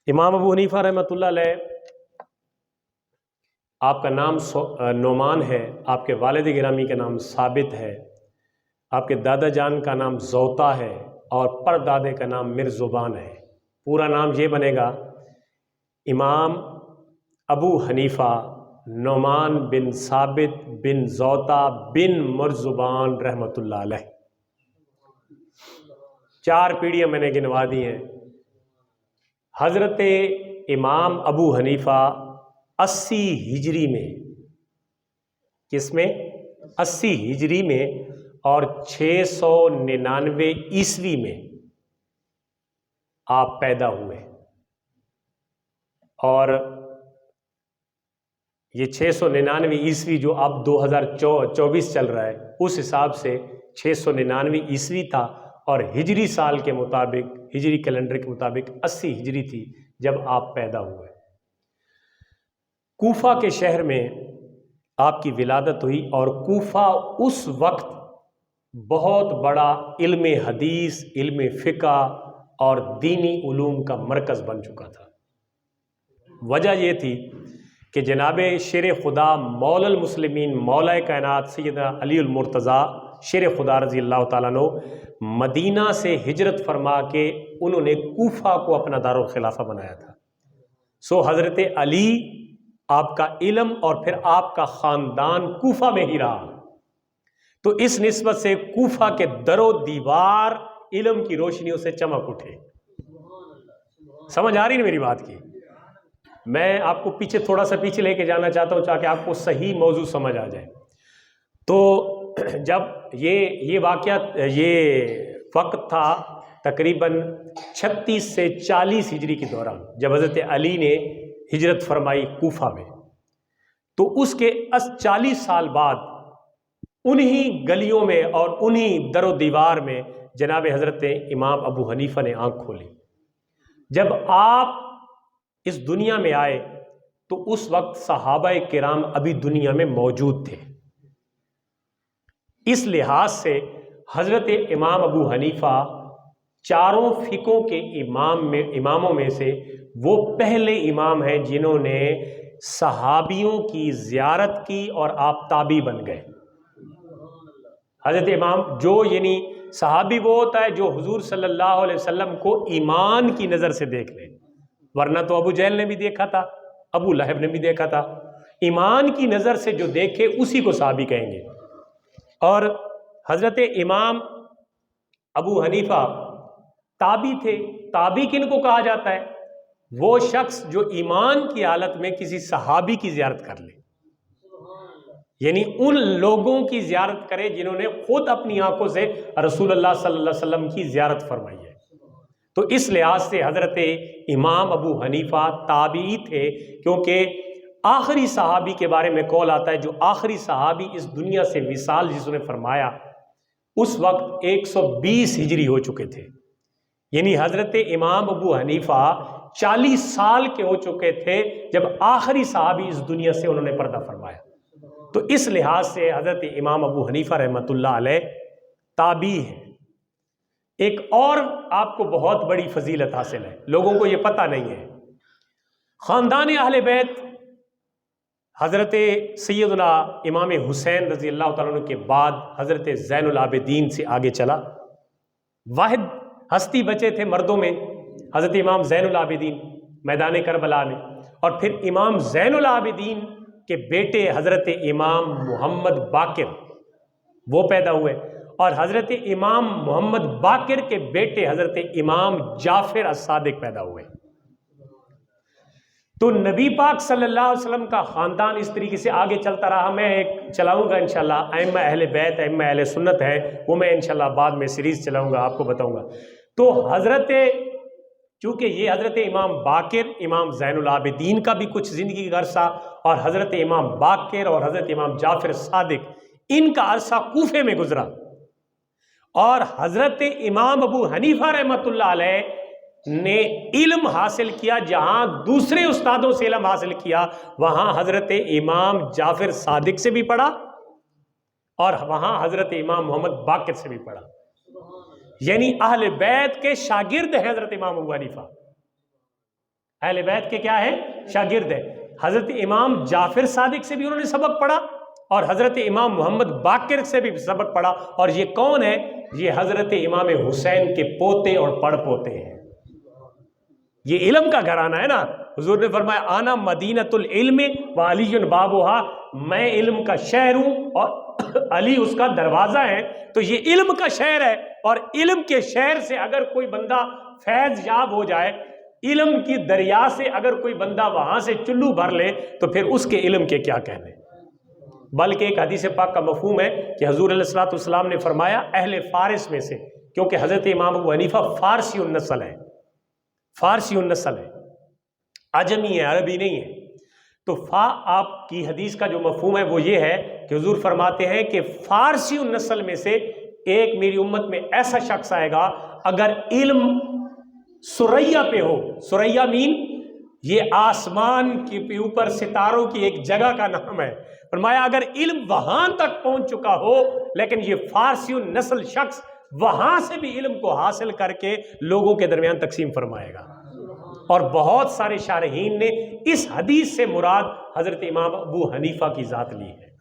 امام ابو حنیفہ رحمۃ اللہ علیہ، آپ کا نام نعمان ہے، آپ کے والد گرامی کا نام ثابت ہے، آپ کے دادا جان کا نام زوتا ہے اور پردادے کا نام مرزبان ہے۔ پورا نام یہ بنے گا امام ابو حنیفہ نعمان بن ثابت بن زوتا بن مرزبان رحمۃ اللہ علیہ۔ 4 پیڑھیاں میں نے گنوا دی ہیں۔ حضرت امام ابو حنیفہ 80 ہجری میں، کس میں؟ 80 ہجری میں اور 699 عیسوی میں آپ پیدا ہوئے، اور یہ 699 عیسوی جو اب 2024 چل رہا ہے اس حساب سے 699 عیسوی تھا، اور ہجری سال کے مطابق، ہجری کیلنڈر کے مطابق 80 ہجری تھی جب آپ پیدا ہوئے۔ کوفہ کے شہر میں آپ کی ولادت ہوئی، اور کوفہ اس وقت بہت بڑا علم حدیث، علم فقہ اور دینی علوم کا مرکز بن چکا تھا۔ وجہ یہ تھی کہ جناب شیر خدا مولا المسلمین، مولا کائنات سیدنا علی المرتضیٰ شیر خدا رضی اللہ تعالیٰ عنہ مدینہ سے ہجرت فرما کے انہوں نے کوفہ کو اپنا دارالخلافہ بنایا تھا۔ سو حضرت علی، آپ کا علم اور پھر آپ کا خاندان کوفہ میں ہی رہا، تو اس نسبت سے کوفہ کے در و دیوار علم کی روشنیوں سے چمک اٹھے۔ سمجھ آ رہی نا میری بات کی؟ میں آپ کو پیچھے تھوڑا سا پیچھے لے کے جانا چاہتا ہوں تاکہ آپ کو صحیح موضوع سمجھ آ جائے۔ تو جب یہ واقعہ، یہ وقت تھا تقریباً 36 سے 40 ہجری کے دوران، جب حضرت علی نے ہجرت فرمائی کوفہ میں، تو اس کے 40 سال بعد انہی گلیوں میں اور انہی در و دیوار میں جناب حضرت امام ابو حنیفہ نے آنکھ کھولی۔ جب آپ اس دنیا میں آئے تو اس وقت صحابہ کرام ابھی دنیا میں موجود تھے۔ اس لحاظ سے حضرت امام ابو حنیفہ چاروں فقوں کے اماموں میں سے وہ پہلے امام ہیں جنہوں نے صحابیوں کی زیارت کی اور آپ تابعی بن گئے۔ حضرت امام جو، یعنی صحابی وہ ہوتا ہے جو حضور صلی اللہ علیہ وسلم کو ایمان کی نظر سے دیکھ لے، ورنہ تو ابو جہل نے بھی دیکھا تھا، ابو لہب نے بھی دیکھا تھا۔ ایمان کی نظر سے جو دیکھے اسی کو صحابی کہیں گے۔ اور حضرت امام ابو حنیفہ تابعی تھے۔ تابعی کن کو کہا جاتا ہے؟ وہ شخص جو ایمان کی حالت میں کسی صحابی کی زیارت کر لے، یعنی ان لوگوں کی زیارت کرے جنہوں نے خود اپنی آنکھوں سے رسول اللہ صلی اللہ علیہ وسلم کی زیارت فرمائی ہے۔ تو اس لحاظ سے حضرت امام ابو حنیفہ تابعی تھے، کیونکہ آخری صحابی کے بارے میں قول آتا ہے، جو آخری صحابی اس دنیا سے وصال جس نے فرمایا اس وقت 120 ہجری ہو چکے تھے، یعنی حضرت امام ابو حنیفہ 40 سال کے ہو چکے تھے جب آخری صحابی اس دنیا سے انہوں نے پردہ فرمایا۔ تو اس لحاظ سے حضرت امام ابو حنیفہ رحمۃ اللہ علیہ تابعی ہیں۔ ایک اور آپ کو بہت بڑی فضیلت حاصل ہے، لوگوں کو یہ پتہ نہیں ہے۔ خاندان اہل بیت حضرت سیدنا امام حسین رضی اللہ تعالیٰ عنہ کے بعد حضرت زین العابدین سے آگے چلا۔ واحد ہستی بچے تھے مردوں میں حضرت امام زین العابدین میدان کربلا میں، اور پھر امام زین العابدین کے بیٹے حضرت امام محمد باقر وہ پیدا ہوئے، اور حضرت امام محمد باقر کے بیٹے حضرت امام جعفر الصادق پیدا ہوئے۔ تو نبی پاک صلی اللہ علیہ وسلم کا خاندان اس طریقے سے آگے چلتا رہا۔ میں ایک چلاؤں گا انشاءاللہ، ائمہ اہل بیت، ائمہ اہل سنت ہے، وہ میں انشاءاللہ بعد میں سیریز چلاؤں گا، آپ کو بتاؤں گا۔ تو چونکہ یہ حضرت امام باقر، امام زین العابدین کا بھی کچھ زندگی کا عرصہ، اور حضرت امام باقر اور حضرت امام جعفر صادق ان کا عرصہ کوفے میں گزرا، اور حضرت امام ابو حنیفہ رحمۃ اللہ علیہ نے علم حاصل کیا جہاں دوسرے استادوں سے علم حاصل کیا، وہاں حضرت امام جعفر صادق سے بھی پڑھا اور وہاں حضرت امام محمد باقر سے بھی پڑھا، یعنی اہل بیت کے شاگرد ہیں حضرت امام ابو حنیفہ۔ اہل بیت کے کیا ہے؟ شاگرد ہے۔ حضرت امام جعفر صادق سے بھی انہوں نے سبق پڑھا اور حضرت امام محمد باقر سے بھی سبق پڑھا، اور یہ کون ہے؟ یہ حضرت امام حسین کے پوتے اور پڑ پوتے ہیں۔ یہ علم کا گھرانہ ہے نا۔ حضور نے فرمایا آنا مدینۃ العلم وعلی بابھا، میں علم کا شہر ہوں اور علی اس کا دروازہ ہے۔ تو یہ علم کا شہر ہے، اور علم کے شہر سے اگر کوئی بندہ فیض یاب ہو جائے، علم کی دریا سے اگر کوئی بندہ وہاں سے چلو بھر لے، تو پھر اس کے علم کے کیا کہنے۔ بلکہ ایک حدیث پاک کا مفہوم ہے کہ حضور علیہ الصلوۃ والسلام نے فرمایا اہل فارس میں سے، کیونکہ حضرت امام ابو حنیفہ فارسی النسل ہے، فارسی النسل ہے، عجمی ہے، عربی نہیں ہے۔ تو آپ کی حدیث کا جو مفہوم ہے وہ یہ ہے کہ حضور فرماتے ہیں کہ فارسی النسل میں سے ایک میری امت میں ایسا شخص آئے گا، اگر علم سریا پہ ہو، سریا مین یہ آسمان کے اوپر ستاروں کی ایک جگہ کا نام ہے، فرمایا اگر علم وہاں تک پہنچ چکا ہو، لیکن یہ فارسی النسل شخص وہاں سے بھی علم کو حاصل کر کے لوگوں کے درمیان تقسیم فرمائے گا۔ اور بہت سارے شارحین نے اس حدیث سے مراد حضرت امام ابو حنیفہ کی ذات لی ہے۔